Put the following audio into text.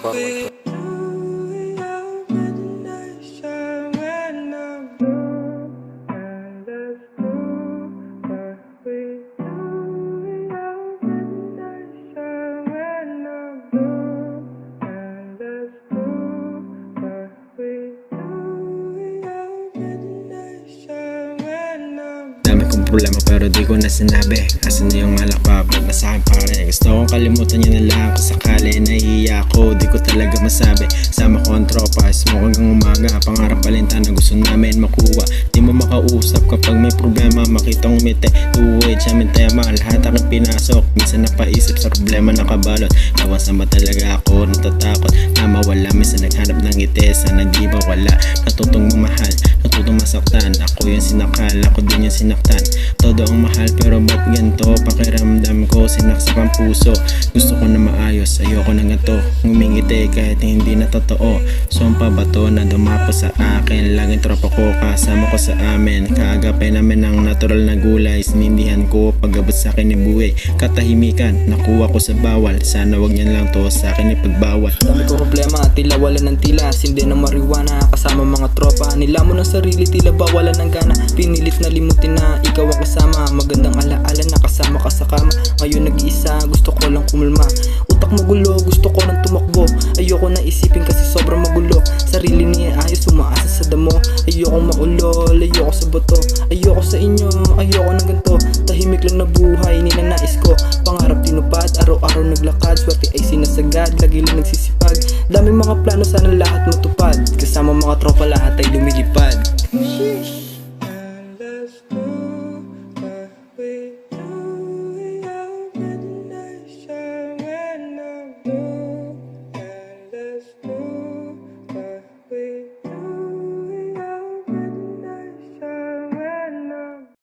Foreman. Dami kong problema pero di ko na sinabi. Asan na yung alak pa? Ba't na sa'kin pare? Gusto kong kalimutan yun na lang. Kung sakali nahihiya ako, di ko talaga masabi. Sama ko ang tropa, smoke hanggang umaga. Pangarap palinta na gusto namin makuha. Di mo makausap kapag may problema. Makitang umiti, tuwid siya min tema. Lahat aking pinasok, minsan napaisip sa problema nakabalot. Gawa sama talaga ako, natatakot na mawala. Minsan naghanap ng ngiti, sana di ba wala. Natutong mamahal, natutong masaktan. Ako yung sinakal, ako din yung sinaktan. Todo ang mahal pero ba't ganito? Pakiramdam ko sinaksak ang puso. Gusto ko na maayos, ayoko na ganito. Ngumingiti kahit hindi na totoo. Sumpa ba to na dumapo sa akin? Laging tropa ko kasama ko sa amin. Kaagapay namin ng natural na gulay. Sinindihan ko pagabot sa akin ni buhay. Katahimikan, nakuha ko sa bawal. Sana wag niyan lang to sa akin ipagbawal. Dami ko problema, tila wala ng tila. Sindi ng marijuana, kasama mga tropa. Nilamon ng sarili, tila ba wala ng gana. Pinilit na limutin na ikaw ang kasama. Magandang alaala na kasama ka sa kama. Ngayon nag-iisa, gusto ko lang kumulma. Utak magulo, gusto ko nang tumakbo. Ayoko na isipin kasi sobrang magulo. Sarili niya ayos, umaasa sa damo. Ayoko maulol, ayoko sa bato. Ayoko sa inyo, ayoko ng ganito. Tahimik lang na buhay, ninanais ko. Pangarap tinupad, araw-araw naglakad. Swerte ay sinasagad, lagi lang nagsisipag. Daming mga plano, sana lahat matupad. Kasama mga tropa, lahat ay lumilipad.